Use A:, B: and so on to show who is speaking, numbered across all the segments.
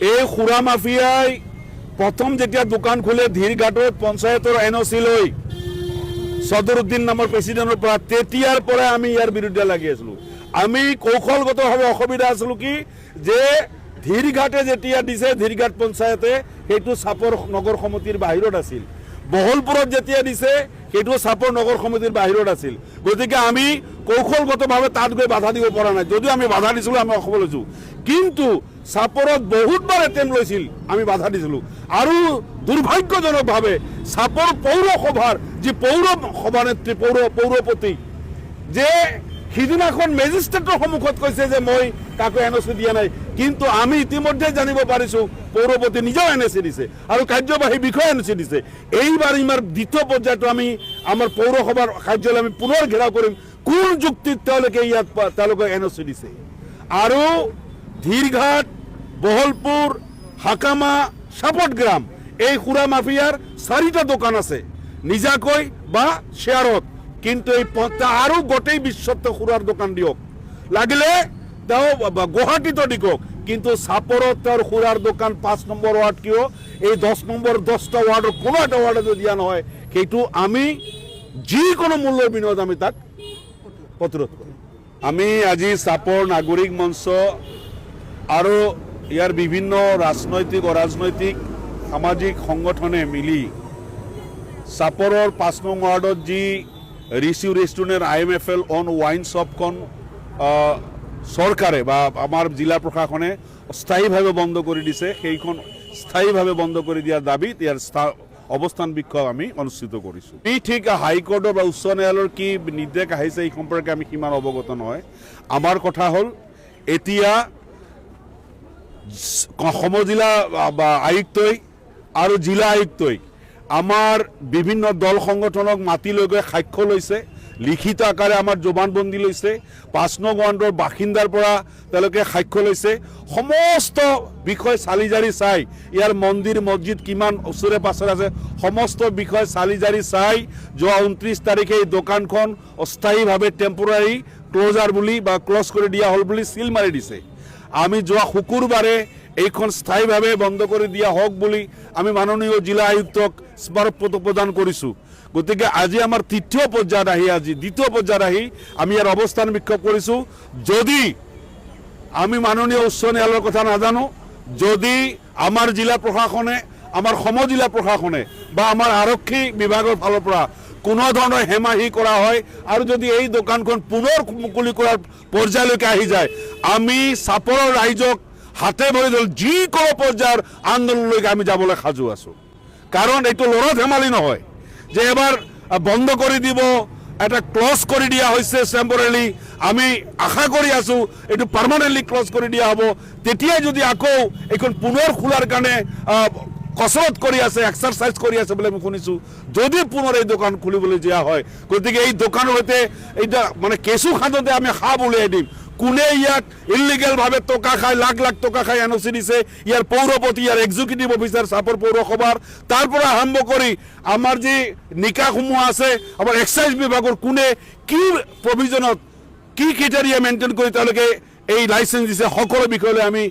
A: এই খুৰা মাফিয়াই প্ৰথম যেতিয়া দোকান খোলে ধীৰঘাটত পঞ্চায়তৰ NOC লৈ সদৰুদ্দিন নামৰ প্ৰেচিডেণ্টৰ পৰা, তেতিয়াৰ পৰা আমি ইয়াৰ বিৰুদ্ধে লাগি আছিলোঁ। আমি কৌশলগতভাৱে অসুবিধা আছিলোঁ কি যে ধীৰঘাটে যেতিয়া দিছে, ধীৰঘাট পঞ্চায়তে সেইটো চাপৰ নগৰ সমিতিৰ বাহিৰত আছিল। বহলপুৰত যেতিয়া দিছে সেইটো চাপৰ নগৰ সমিতিৰ বাহিৰত আছিল। গতিকে আমি কৌশলগতভাৱে তাত গৈ বাধা দিব পৰা নাই। যদিও আমি বাধা দিছিলোঁ, আমি অসফল হৈছোঁ, কিন্তু চাপৰত বহুতবাৰ এটেম্প লৈছিল, আমি বাধা দিছিলোঁ। আৰু দুৰ্ভাগ্যজনকভাৱে চাপৰ পৌৰসভাৰ যি পৌৰ সভানেত্ৰী পৌৰপতি যে সিদিনাখন মেজিষ্ট্ৰেটৰ সন্মুখত কৈছে যে মই কাকো NOC দিয়া নাই, কিন্তু আমি ইতিমধ্যে জানিব পাৰিছোঁ পৌৰপতি নিজেও NOC দিছে আৰু কাৰ্যবাহী বিষয়া NOC দিছে। এইবাৰ ইমাৰ দ্বিতীয় পৰ্যায়টো আমি আমাৰ পৌৰসভাৰ কাৰ্যালয় আমি পুনৰ ঘেৰাও কৰিম, কোন যুক্তিত তেওঁলোকে ইয়াত NOC দিছে। আৰু ধীৰঘাট, বহলপুৰ, হাকামা, সাপটগ্ৰাম এই খুৰা মাফিয়াৰ 4টা দোকান আছে নিজাকৈ বা শ্বেয়াৰত, কিন্তু এই আৰু গোটেই বিশ্বত খুৰাৰ দোকান দিয়ক, লাগিলে তেওঁ গুৱাহাটীতো দিয়ক, কিন্তু চাপৰত তেওঁৰ খুৰাৰ দোকান 5 নম্বৰ ৱাৰ্ড কিয় এই 10 নম্বৰ 10টা ৱাৰ্ডৰ কোনো এটা ৱাৰ্ডত দিয়া নহয়, সেইটো আমি যিকোনো মূল্যৰ বিনিময়ত আমি তাক প্ৰতিৰোধ কৰিম। আমি আজি চাপৰ নাগৰিক মঞ্চ আৰু ইয়াৰ বিভিন্ন ৰাজনৈতিক অৰাজনৈতিক সামাজিক সংগঠনে মিলি চাপৰৰ 5 নং ৱাৰ্ডত যি ঋষি ৰেষ্টুৰেণ্ট IMFL অন ৱাইন শ্বপখন চৰকাৰে বা আমাৰ জিলা প্ৰশাসনে স্থায়ীভাৱে বন্ধ কৰি দিছে, সেইখন স্থায়ীভাৱে বন্ধ কৰি দিয়াৰ দাবীত ইয়াৰ অৱস্থান বিক্ষোভ আমি অনুষ্ঠিত কৰিছোঁ। এই ঠিক হাইকোৰ্টৰ বা উচ্চ ন্যায়ালয়ৰ কি নিৰ্দেশ আহিছে এই সম্পৰ্কে আমি সিমান অৱগত নহয়। আমাৰ কথা হ'ল এতিয়া সমজিলা বা আয়ুক্তই আৰু জিলা আয়ুক্তই আমাৰ বিভিন্ন দল সংগঠনক মাতি লৈ গৈ সাক্ষ্য লৈছে, লিখিত আকাৰে আমাৰ জবানবন্দী লৈছে, 5 নং ৱাৰ্ডৰ বাসিন্দাৰ পৰা তেওঁলোকে সাক্ষ্য লৈছে। সমস্ত বিষয় চালি জাৰি চাই, ইয়াৰ মন্দিৰ মছজিদ কিমান ওচৰে পাছৰে আছে, সমস্ত বিষয় চালি জাৰি চাই যোৱা 29 তাৰিখে এই দোকানখন অস্থায়ীভাৱে টেম্পৰাৰী ক্লজাৰ বুলি বা ক্লজ কৰি দিয়া হ'ল বুলি চিল মাৰি দিছে। আমি যোৱা শুকুৰবাৰে এইখন স্থায়ীভাৱে বন্ধ কৰি দিয়া হওক বুলি আমি মাননীয় জিলা আয়ুক্তক স্মাৰকপত্ৰ প্ৰদান কৰিছোঁ। গতিকে আজি আমাৰ দ্বিতীয় পৰ্যায়ত আহি আমি ইয়াৰ অৱস্থান বিক্ষোভ কৰিছোঁ। যদি আমি মাননীয় উচ্চ ন্যায়ালয়ৰ কথা নাজানো, যদি আমাৰ জিলা প্ৰশাসনে, আমাৰ সমজিলা প্ৰশাসনে বা আমাৰ আৰক্ষী বিভাগৰ ফালৰ পৰা কোনো ধৰণৰ হেমাহি কৰা হয় আৰু যদি এই দোকানখন পুনৰ মুকলি কৰাৰ পৰ্যায়লৈকে আহি যায়, আমি চাপৰৰ ৰাইজক হাতে ভৰি ধৰি যিকোনো পৰ্যায়ৰ আন্দোলনলৈকে আমি যাবলৈ সাজু আছোঁ। কাৰণ এইটো ল'ৰা ধেমালি নহয় যে এবাৰ বন্ধ কৰি দিব, এটা ক্লজ কৰি দিয়া হৈছে টেম্পৰাৰী। আমি আশা কৰি আছোঁ এইটো পাৰ্মানেণ্টলি ক্লজ কৰি দিয়া হ'ব। তেতিয়াই যদি আকৌ এইখন পুনৰ খোলাৰ কাৰণে কসৰত কৰি আছে, এক্সাৰচাইজ কৰি আছে বুলি আমি শুনিছোঁ, যদি পুনৰ এই দোকান খুলিবলৈ দিয়া হয়, গতিকে এই দোকানৰ সৈতে এইটা মানে কেঁচু খান্দতে আমি সাপ উলিয়াই দিম। কোনে ইয়াক ইলিগেলভাৱে টকা খায়, লাখ লাখ টকা খাই NOC দিছে, ইয়াৰ পৌৰপতি, ইয়াৰ এক্সিকিউটিভ অফিচাৰ চাপৰ পৌৰসভাৰ, তাৰ পৰা আৰম্ভ কৰি আমাৰ যি নিকাসমূহ আছে, আমাৰ এক্সাইজ বিভাগৰ কোনে কি প্ৰভিজনত কি ক্ৰাইটেৰিয়া মেইনটেইন কৰি তেওঁলোকে এই লাইচেঞ্চ দিছে, সকলো বিষয়লৈ আমি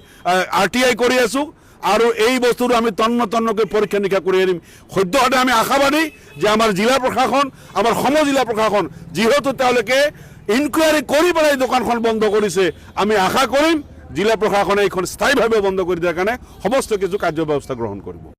A: RTI কৰি আছোঁ আৰু এই বস্তুটো আমি তন্নকৈ পৰীক্ষা নিৰীক্ষা কৰি আনিম। সদ্যহতে আমি আশাবাদী যে আমাৰ জিলা প্ৰশাসন, আমাৰ সমজিলা প্ৰশাসন, যিহেতু তেওঁলোকে ইনকুৱাৰী কৰি পেলাই দোকানখন বন্ধ কৰিছে, আমি আশা কৰিম জিলা প্ৰশাসনে এইখন স্থায়ীভাৱে বন্ধ কৰি দিয়াৰ কাৰণে সমস্ত কিছু কাৰ্যব্যৱস্থা গ্ৰহণ কৰিব।